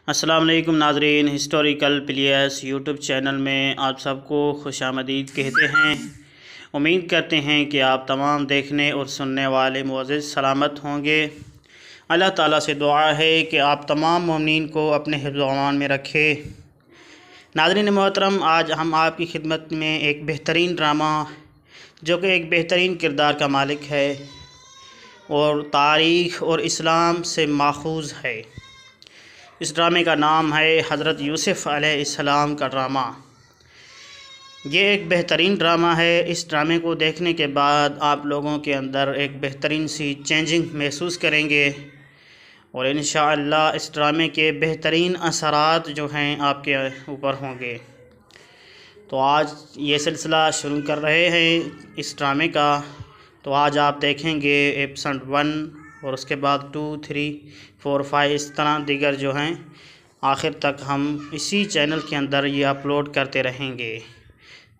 السلام علیکم ناظرین، ہسٹوریکل پلیئرس یوٹیوب چینل میں آپ سب کو خوش آمدید کہتے ہیں۔ امید کرتے ہیں کہ آپ تمام دیکھنے اور سننے والے معزز سلامت ہوں گے۔ اللہ تعالیٰ سے دعا ہے کہ آپ تمام مومنین کو اپنے حفظ و امان میں رکھے۔ ناظرین محترم، آج ہم آپ کی خدمت میں ایک بہترین ڈرامہ جو کہ ایک بہترین کردار کا مالک ہے اور تاریخ اور اسلام سے ماخوذ ہے۔ اس ڈرامے کا نام ہے حضرت یوسف علیہ السلام کا ڈرامہ۔ یہ ایک بہترین ڈرامہ ہے۔ اس ڈرامے کو دیکھنے کے بعد آپ لوگوں کے اندر ایک بہترین سی چینجنگ محسوس کریں گے اور انشاءاللہ اس ڈرامے کے بہترین اثرات جو ہیں آپ کے اوپر ہوں گے۔ تو آج یہ سلسلہ شروع کر رہے ہیں اس ڈرامے کا۔ تو آج آپ دیکھیں گے ایپیسوڈ 1 اور اس کے بعد 2، 3، 4، 5 اس طرح دیگر جو ہیں آخر تک ہم اسی چینل کے اندر یہ اپلوڈ کرتے رہیں گے۔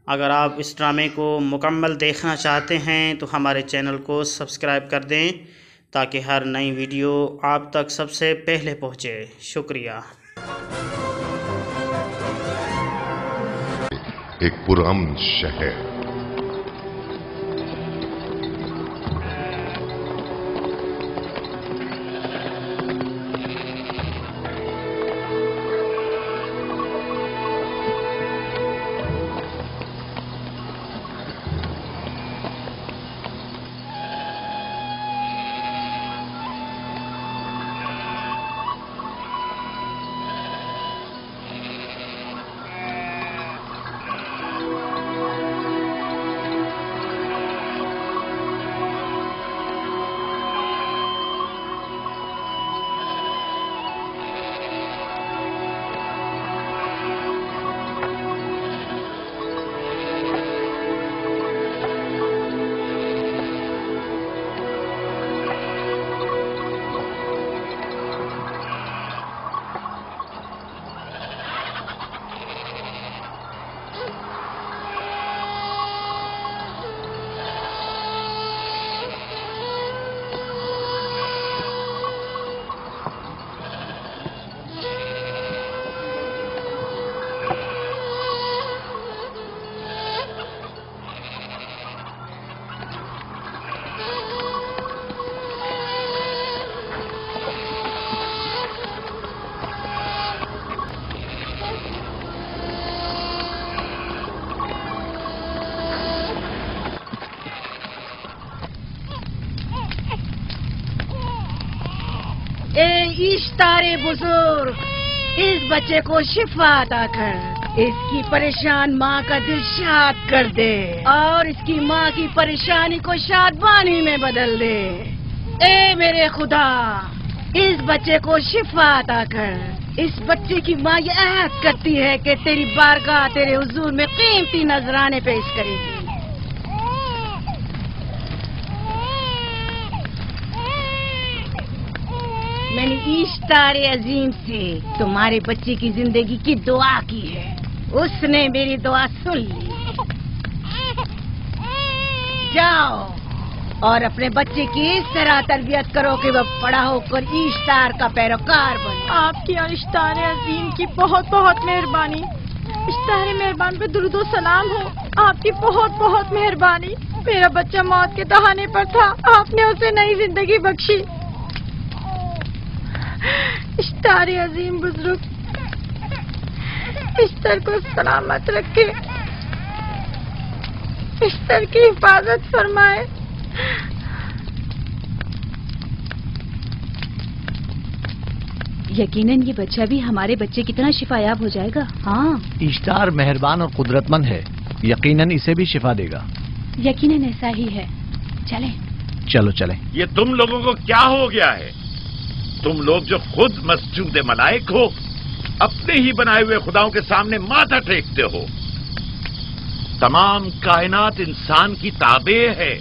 اگر آپ اس ڈرامے کو مکمل دیکھنا چاہتے ہیں تو ہمارے چینل کو سبسکرائب کر دیں تاکہ ہر نئی ویڈیو آپ تک سب سے پہلے پہنچے۔ شکریہ۔ ایک پرامن شہر، اشتار بزرگ، اس بچے کو شفا عطا کر، اس کی پریشان ماں کا دل شاد کر دے اور اس کی ماں کی پریشانی کو شادمانی میں بدل دے۔ اے میرے خدا، اس بچے کو شفا عطا کر۔ اس بچے کی ماں یہ عہد کرتی ہے کہ تیری بارگاہ تیرے حضور میں قیمتی نذرانے پیش کرے گی۔ میں نے اشتار عظیم سے تمہارے بچے کی زندگی کی دعا کی ہے، اس نے میری دعا سن لی۔ جاؤ اور اپنے بچے کی اس طرح تربیت کرو کہ وہ بڑا ہو کر اشتار کا پیروکار بنے۔ آپ کی اور اشتار عظیم کی بہت بہت مہربانی۔ اشتار مہربان پہ درود و سلام ہو، آپ کی بہت بہت مہربانی۔ میرا بچہ موت کے دہانے پر تھا، آپ نے اسے نئی زندگی بخشی۔ اشتار عظیم بزرگ اشتر کو سلامت رکھے، اشتر کی حفاظت فرمائے۔ یقیناً یہ بچہ بھی ہمارے بچے کی طرح شفا یاب ہو جائے گا۔ ہاں، اشتار مہربان اور قدرت مند ہے، یقیناً اسے بھی شفا دے گا۔ یقیناً ایسا ہی ہے۔ چلیں چلو چلیں۔ یہ تم لوگوں کو کیا ہو گیا ہے؟ تم لوگ جو خود مسجود ملائک ہو، اپنے ہی بنائے ہوئے خداؤں کے سامنے ماتھا ٹیکتے ہو۔ تمام کائنات انسان کی تابع ہے،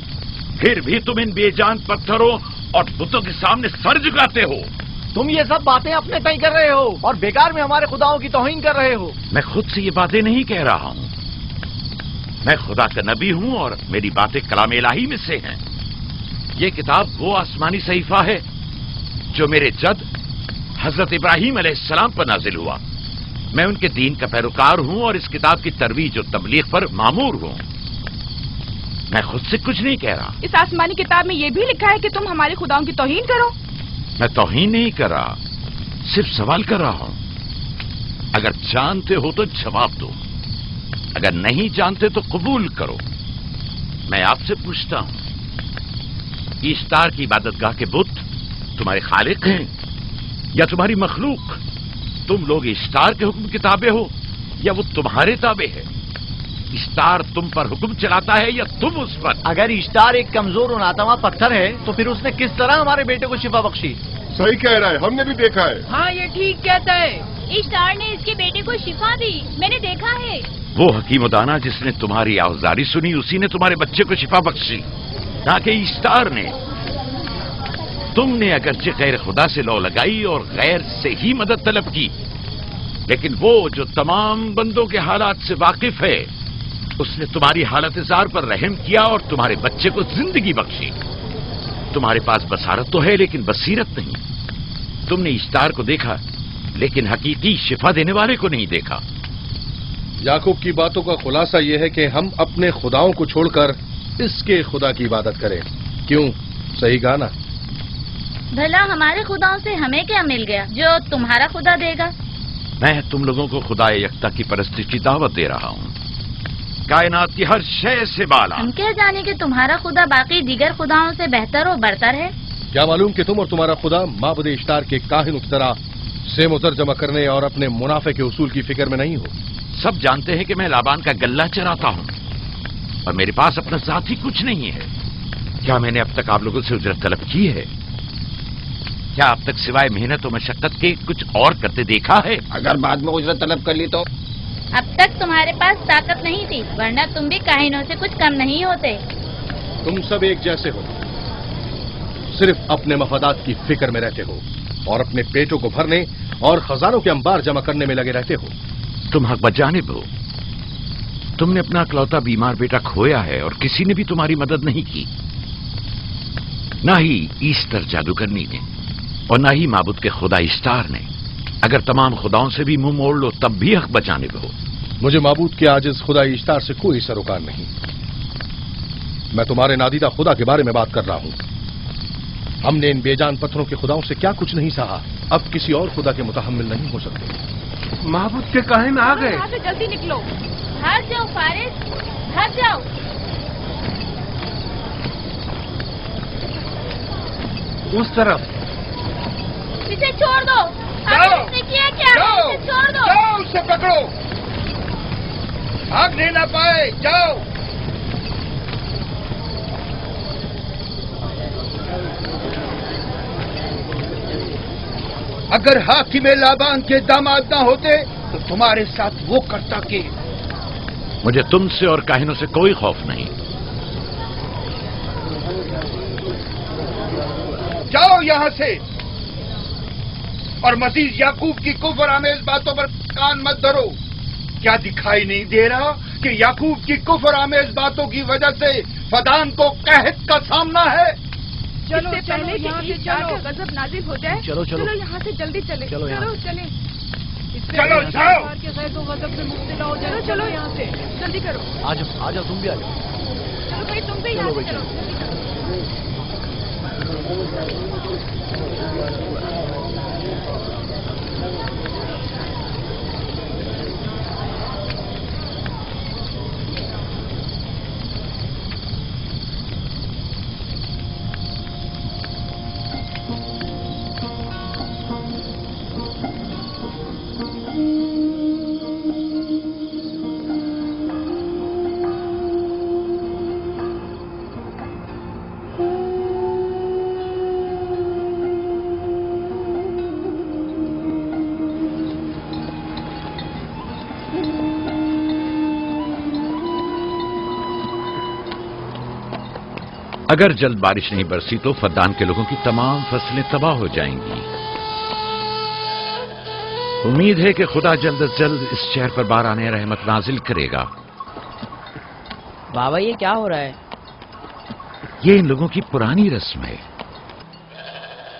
پھر بھی تم ان بے جان پتھروں اور بتوں کے سامنے سر جھکاتے ہو۔ تم یہ سب باتیں اپنے تئیں کر رہے ہو اور بیکار میں ہمارے خداؤں کی توہین کر رہے ہو۔ میں خود سے یہ باتیں نہیں کہہ رہا ہوں، میں خدا کا نبی ہوں اور میری باتیں کلام الہی میں سے ہیں۔ یہ کتاب وہ آسمانی صحیفہ ہے جو میرے جد حضرت ابراہیم علیہ السلام پر نازل ہوا. میں ان کے دین کا پیروکار ہوں اور اس کتاب کی ترویج و تبلیغ پر مامور ہوں. میں خود سے کچھ نہیں کہہ رہا. اس آسمانی کتاب میں یہ بھی لکھا ہے کہ تم ہمارے خداؤں کی توہین کرو. میں توہین نہیں کر رہا، صرف سوال کر رہا ہوں. اگر جانتے ہو تو جواب دو، اگر نہیں جانتے تو قبول کرو. میں آپ سے پوچھتا ہوں، ایسٹار کی عبادت گاہ کے بت تمہارے خالق ہیں یا تمہاری مخلوق؟ تم لوگ ایسٹار کے حکم کے تابع ہو یا وہ تمہارے تابع ہے؟ ایسٹار تم پر حکم چلاتا ہے یا تم اس پر؟ اگر ایسٹار ایک کمزور اور ناتواں پتھر ہے تو پھر اس نے کس طرح ہمارے بیٹے کو شفا بخشی؟ صحیح کہہ رہا ہے، ہم نے بھی دیکھا ہے. ہاں یہ ٹھیک کہتا ہے. ایسٹار نے اس کے بیٹے کو شفا دی، میں نے دیکھا ہے. وہ حکیم و دانا جس نے تمہاری آوزاری سنی اسی نے تمہارے بچے کو شفا بخشی، نہ کہ ایسٹار نے. تم نے اگرچہ غیر خدا سے لو لگائی اور غیر سے ہی مدد طلب کی، لیکن وہ جو تمام بندوں کے حالات سے واقف ہے اس نے تمہاری حالت زار پر رحم کیا اور تمہارے بچے کو زندگی بخشی. تمہارے پاس بصارت تو ہے لیکن بصیرت نہیں. تم نے ایسٹار کو دیکھا لیکن حقیقی شفا دینے والے کو نہیں دیکھا. یعقوب کی باتوں کا خلاصہ یہ ہے کہ ہم اپنے خداؤں کو چھوڑ کر اس کے خدا کی عبادت کریں. کیوں؟ صحیح کہا نا؟ بھلا ہمارے خداؤں سے ہمیں کیا مل گیا جو تمہارا خدا دے گا؟ میں تم لوگوں کو خدا یکتا کی پرستی کی دعوت دے رہا ہوں، کائنات کی ہر شے سے بالا. ہم کیا جانے کہ تمہارا خدا باقی دیگر خداؤں سے بہتر و برتر ہے؟ کیا معلوم کہ تم اور تمہارا خدا معبود اشتار کے کاہنوں کی طرح سیم و زر جمع کرنے اور اپنے منافع کے اصول کی فکر میں نہیں ہو؟ سب جانتے ہیں کہ میں لابان کا گلہ چراتا ہوں اور میرے پاس اپنا ذاتی کچھ نہیں ہے. کیا میں نے اب تک آپ لوگوں سے اجرت طلب کی ہے؟ کیا اب تک سوائے محنت و مشقت کے کچھ اور کرتے دیکھا ہے؟ اگر بعد میں اجرت طلب کر لی تو؟ اب تک تمہارے پاس طاقت نہیں تھی، ورنہ تم بھی کاہنوں سے کچھ کم نہیں ہوتے. تم سب ایک جیسے ہو، صرف اپنے مفادات کی فکر میں رہتے ہو اور اپنے پیٹوں کو بھرنے اور خزانوں کے انبار جمع کرنے میں لگے رہتے ہو. تم حق بجانب ہو. تم نے اپنا اکلوتا بیمار بیٹا کھویا ہے اور کسی نے بھی تمہاری مدد نہیں کی، نہ ہی ایسٹر جادوگرنی نے اور نہ ہی معبود کے خدا ایسٹار نے. اگر تمام خداؤں سے بھی منہ موڑ لو تب بھی حق بجانب ہو. مجھے معبود کے عاجز خدا ایسٹار سے کوئی سروکار نہیں. میں تمہارے نادیدہ خدا کے بارے میں بات کر رہا ہوں. ہم نے ان بے جان پتھروں کے خداؤں سے کیا کچھ نہیں سہا، اب کسی اور خدا کے متحمل نہیں ہو سکتے. معبود کے کاہن آ گئے. یہاں سے جلدی نکلو. بھاگ جاؤ فارس، بھاگ جاؤ. اس طرف اسے چھوڑ دو. اس نے کیا کیا؟ اسے چھوڑ دو. جاؤ اسے پکڑو، بھاگنے نہ پائے. جاؤ. اگر حاکم لابان کے داماد نہ ہوتے تو تمہارے ساتھ وہ کرتا کہ. مجھے تم سے اور کاہنوں سے کوئی خوف نہیں. جاؤ یہاں سے، اور مزید یعقوب کی کفر آمیز باتوں پر کان مت دھرو. کیا دکھائی نہیں دے رہا کہ یعقوب کی کفر آمیز باتوں کی وجہ سے فدان کو قحط کا سامنا ہے؟ چلو پہلے یہاں سے جا کر غضب نازل ہو جائے. چلو یہاں سے جلدی چلے. چلو چلیں. چلو جاؤ. غضب میں مبتلا ہو جائے. چلو یہاں سے جلدی کرو. آ جاؤ تم بھی آ جاؤ. چلو بھائی تم بھی یہاں سے چلو. اگر جلد بارش نہیں برسی تو فدان کے لوگوں کی تمام فصلیں تباہ ہو جائیں گی. امید ہے کہ خدا جلد از جلد اس شہر پر باران رحمت نازل کرے گا. بابا یہ کیا ہو رہا ہے؟ یہ ان لوگوں کی پرانی رسم ہے.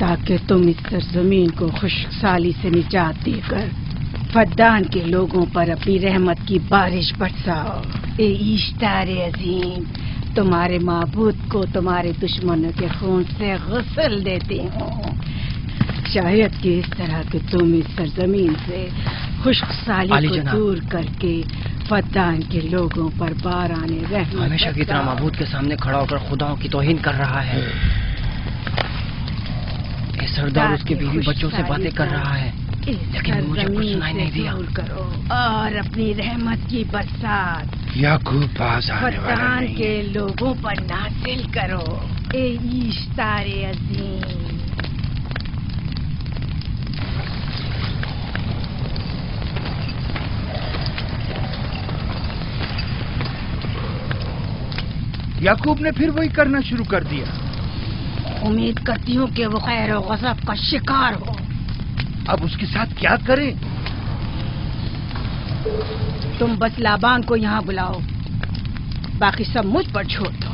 تاکہ تم اس سرزمین کو خشک سالی سے نجات دے کر فدان کے لوگوں پر اپنی رحمت کی بارش برساؤ۔ اے ایشتار عظیم، تمہارے معبود کو تمہارے دشمنوں کے خون سے غسل دیتے ہوں، شاید کہ اس طرح کہ تم اس سرزمین سے خشک سالی کو دور کر کے فدان کے لوگوں پر باران رحمت ہمیشہ کی طرح معبود کے سامنے کھڑا ہو کر خداؤں کی توہین کر رہا ہے۔ اے سردار اس کے بیوی بچوں سے باتیں کر رہا ہے، لیکن مجھے کچھ سنائی نہیں دیا۔ کرو اور اپنی رحمت کی برسات یعقوب باز آنے والا فدان نہیں۔ کے لوگوں پر نازل کرو، اے ایشتار عظیم۔ یعقوب نے پھر وہی کرنا شروع کر دیا۔ امید کرتی ہوں کہ وہ خیر و غضب کا شکار ہو۔ اب اس کے ساتھ کیا کریں؟ تم بس لابان کو یہاں بلاؤ، باقی سب مجھ پر چھوڑ دو۔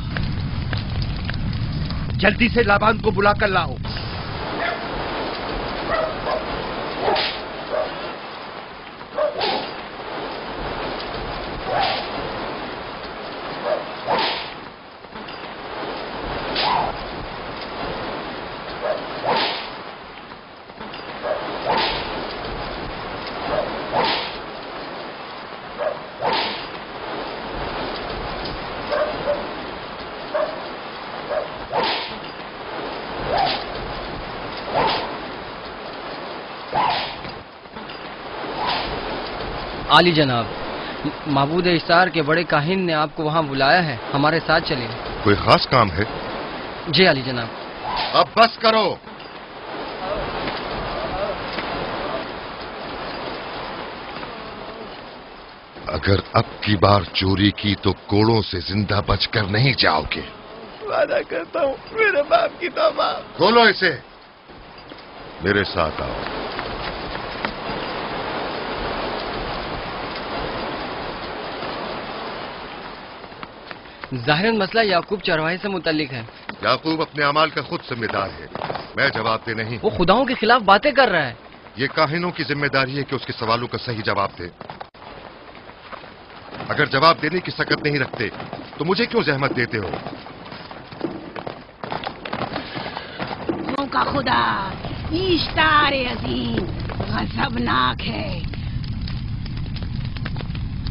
جلدی سے لابان کو بلا کر لاؤ۔ عالی جناب، معبود اشتار کے بڑے کاہن نے آپ کو وہاں بلایا ہے، ہمارے ساتھ چلیں۔ کوئی خاص کام ہے؟ جی عالی جناب۔ اب بس کرو۔ اگر اب کی بار چوری کی تو کوڑوں سے زندہ بچ کر نہیں جاؤ گے۔ وعدہ کرتا ہوں میرے باپ کی توبہ۔ کھولو اسے، میرے ساتھ آؤ۔ ظاہراً مسئلہ یعقوب چرواہے سے متعلق ہے۔ یعقوب اپنے اعمال کا خود ذمہ دار ہے، میں جواب دہ نہیں۔ وہ خداؤں کے خلاف باتیں کر رہا ہے۔ یہ کاہنوں کی ذمہ داری ہے کہ اس کے سوالوں کا صحیح جواب دے۔ اگر جواب دینے کی سکت نہیں رکھتے تو مجھے کیوں زحمت دیتے ہو؟ کا خدا ایشتار عظیم غضبناک ہے،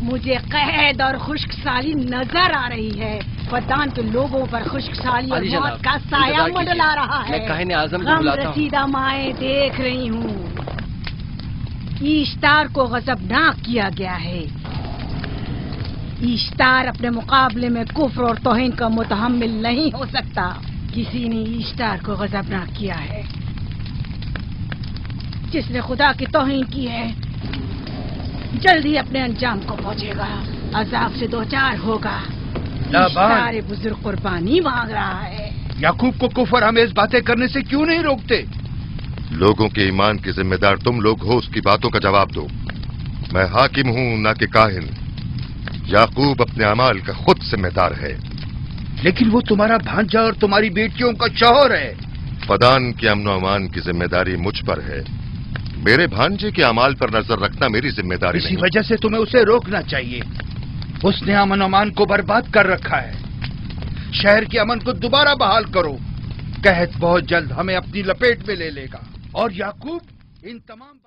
مجھے قحط اور خشک سالی نظر آ رہی ہے۔ فدان کے لوگوں پر خشک سالی اور موت کا سایہ منڈلا رہا ہے۔ میں کاہن اعظم کو غم بلاتا ہوں۔ رسیدہ مائیں دیکھ رہی ہوں، ایشتار کو غضبناک کیا گیا ہے۔ ایشتار اپنے مقابلے میں کفر اور توہین کا متحمل نہیں ہو سکتا۔ کسی نے ایشتار کو غضبناک کیا ہے، جس نے خدا کی توہین کی ہے جلدی اپنے انجام کو پہنچے گا، عذاب سے دوچار ہوگا۔ ایشتار بزرگ قربانی مانگ رہا ہے۔ یعقوب کو کفر آمیز باتیں کرنے سے کیوں نہیں روکتے؟ لوگوں کے ایمان کے ذمہ دار تم لوگ ہو، اس کی باتوں کا جواب دو۔ میں حاکم ہوں نہ کہ کاہن۔ یعقوب اپنے اعمال کا خود ذمہ دار ہے۔ لیکن وہ تمہارا بھانجا اور تمہاری بیٹیوں کا شوہر ہے۔ فدان کے امن و امان کی ذمہ داری مجھ پر ہے، میرے بھانجے کے اعمال پر نظر رکھنا میری ذمہ داری اسی نہیں۔ وجہ سے تمہیں اسے روکنا چاہیے۔ اس نے امن و امان کو برباد کر رکھا ہے۔ شہر کے امن کو دوبارہ بحال کرو، قحط بہت جلد ہمیں اپنی لپیٹ میں لے لے گا۔ اور یعقوب ان تمام